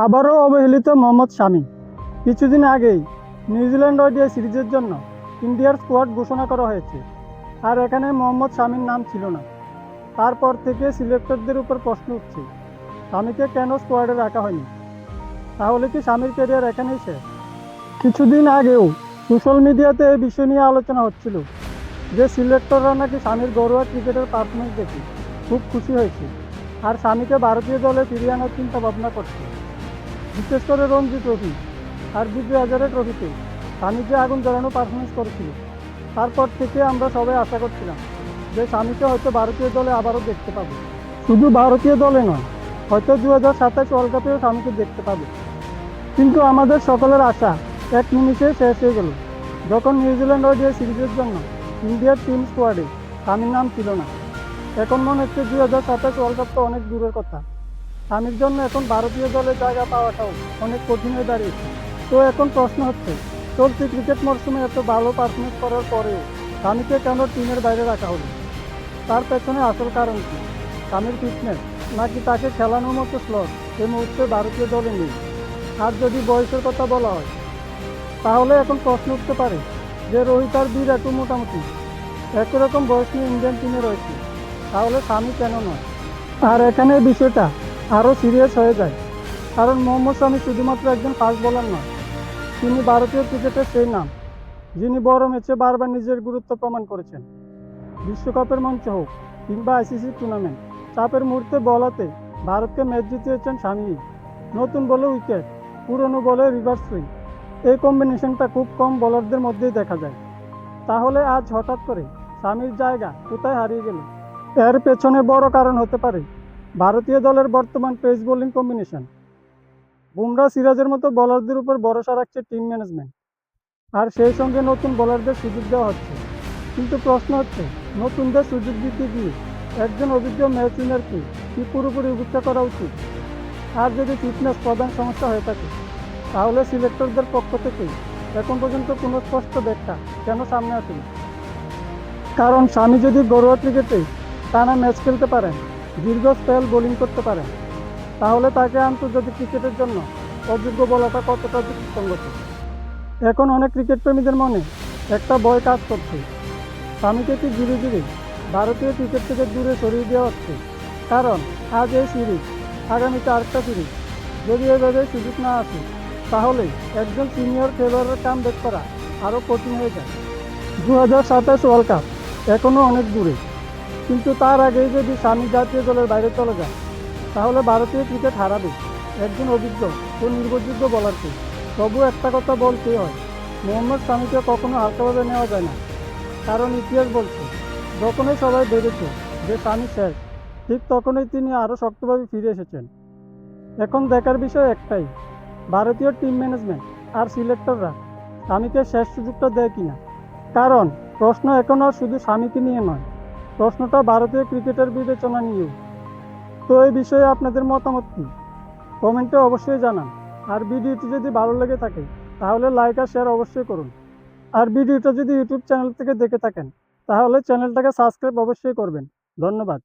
আবারও অবহেলিত মোহাম্মদ শামি। কিছুদিন আগেই নিউজিল্যান্ড ওডিআই সিরিজের জন্য ইন্ডিয়ার স্কোয়াড ঘোষণা করা হয়েছে, আর এখানে মোহাম্মদ শামির নাম ছিল না। তারপর থেকে সিলেক্টরদের উপর প্রশ্ন উঠছে, শামিকে কেন স্কোয়াডে রাখা হয়নি? তাহলে কি শামির ক্যারিয়ার এখানেই শেষ? কিছুদিন আগেও সোশ্যাল মিডিয়াতে এই বিষয় নিয়ে আলোচনা হচ্ছিল যে সিলেক্টররা নাকি শামির ঘরোয়া ক্রিকেটের পারফরমেন্স দেখে খুব খুশি হয়েছে, আর শামিকে ভারতীয় দলে ফিরিয়ে আনার চিন্তা ভাবনা করছে। বিশেষ করে রঞ্জি ট্রফি আর বিজয় হাজারে ট্রফিতে শামি যে আগুন জ্বালানো পারফরমেন্স করেছিল, তারপর থেকে আমরা সবাই আশা করছিলাম যে শামিকে হয়তো ভারতীয় দলে আবারও দেখতে পাবো। শুধু ভারতীয় দলে নয়, হয়তো 2027 ওয়ার্ল্ড কাপেও শামিকে দেখতে পাবো। কিন্তু আমাদের সকলের আশা এক নিমিষে শেষ হয়ে গেল যখন নিউজিল্যান্ড ওডিআই সিরিজের জন্য ইন্ডিয়ার টিম স্কোয়াডে শামির নাম ছিল না। এখন মনে হচ্ছে 2027 ওয়ার্ল্ড কাপ তো অনেক দূরের কথা, শামির জন্য এখন ভারতীয় দলে জায়গা পাওয়াটাও অনেক কঠিন হয়ে দাঁড়িয়েছে। তো এখন প্রশ্ন হচ্ছে, চলতি ক্রিকেট মরশুমে এত ভালো পারফরমেন্স করার পরেও শামিকে কেন টিমের বাইরে রাখা হলো? তার পেছনে আসল কারণ কি? শামির ফিটনেস, নাকি তাকে খেলানোর মতো স্লট এই মুহূর্তে ভারতীয় দলে নেই? আর যদি বয়সের কথা বলা হয়, তাহলে এখন প্রশ্ন উঠতে পারে যে রোহিত আর বিরাটও মোটামুটি একই রকম বয়স নিয়ে ইন্ডিয়ান টিমে রয়েছে, তাহলে শামি কেন নয়? আর এখানে বিষয়টা আরও সিরিয়াস হয়ে যায়, কারণ মোহাম্মদ শামি শুধুমাত্র একজন ফাস্ট বোলার নয়, তিনি ভারতীয় ক্রিকেটের সেই নাম যিনি বড় ম্যাচে বারবার নিজের গুরুত্ব প্রমাণ করেছেন। বিশ্বকাপের মঞ্চ হোক কিংবা আইসিসি টুর্নামেন্ট, চাপের মুহূর্তে বলাতে ভারতকে ম্যাচ জিতিয়েছেন শামি। নতুন বলে উইকেট, পুরনো বলে রিভার্স সুইং, এই কম্বিনেশনটা খুব কম বোলারদের মধ্যেই দেখা যায়। তাহলে আজ হঠাৎ করে শামির জায়গা কোথায় হারিয়ে গেল? এর পেছনে বড় কারণ হতে পারে ভারতীয় দলের বর্তমান পেস বোলিং কম্বিনেশন। বুমরা সিরাজের মতো বোলারদের উপর ভরসা রাখছে টিম ম্যানেজমেন্ট, আর সেই সঙ্গে নতুন বোলারদের সুযোগ দেওয়া হচ্ছে। কিন্তু প্রশ্ন হচ্ছে, নতুনদের সুযোগ দিতে গিয়ে একজন অভিজ্ঞ ম্যাচ উইনারকে কি পুরোপুরি উপেক্ষা করা উচিত? আর যদি ফিটনেস প্রধান সমস্যা হয়ে থাকে, তাহলে সিলেক্টরদের পক্ষ থেকে এখন পর্যন্ত কোনো স্পষ্ট ব্যাখ্যা কেন সামনে আসেনি? কারণ শামি যদি ঘরোয়া ক্রিকেটে টানা ম্যাচ খেলতে পারেন, দীর্ঘ স্পেল বোলিং করতে পারেন, তাহলে তাকে আন্তর্জাতিক ক্রিকেটের জন্য অযোগ্য বলাটা কতটা যুক্তিসঙ্গত? এখন অনেক ক্রিকেট প্রেমীদের মনে একটা ভয় কাজ করছে, শামিকে কি ধীরে ধীরে ভারতীয় ক্রিকেট থেকে দূরে সরিয়ে দেওয়া হচ্ছে? কারণ আজ এই সিরিজ, আগামীতে আরেকটা সিরিজ, যদি এভাবে সুযোগ না আসে, তাহলে একজন সিনিয়র খেলোয়াড়ের কাম ব্যাক করা আরও কঠিন হয়ে যায়। 2027 ওয়ার্ল্ড কাপ এখনও অনেক দূরে, কিন্তু তার আগেই যদি শামি জাতীয় দলের বাইরে চলে যায়, তাহলে ভারতীয় ক্রিকেট হারাবে একজন অভিজ্ঞ ও নির্ভরযোগ্য বোলারকে। তবু একটা কথা বলতেই হয়, মোহাম্মদ শামিকে কখনো হালকাভাবে নেওয়া যায় না। কারণ ইতিহাস বলছে, যখনই সবাই ভেবেছে যে শামি শেষ, ঠিক তখনই তিনি আরও শক্তভাবে ফিরে এসেছেন। এখন দেখার বিষয় একটাই, ভারতীয় টিম ম্যানেজমেন্ট আর সিলেক্টররা শামিকে শেষ সুযোগটা দেয় কিনা। কারণ প্রশ্ন এখন আর শুধু শামিকে নিয়ে নয়, প্রশ্নটা ভারতীয় ক্রিকেটের বিবেচনা নিয়েও। তো এই বিষয়ে আপনাদের মতামত কি? কমেন্টে অবশ্যই জানান। আর ভিডিওটি যদি ভালো লেগে থাকে, তাহলে লাইক আর শেয়ার অবশ্যই করুন। আর ভিডিওটা যদি ইউটিউব চ্যানেল থেকে দেখে থাকেন, তাহলে চ্যানেলটাকে সাবস্ক্রাইব অবশ্যই করবেন। ধন্যবাদ।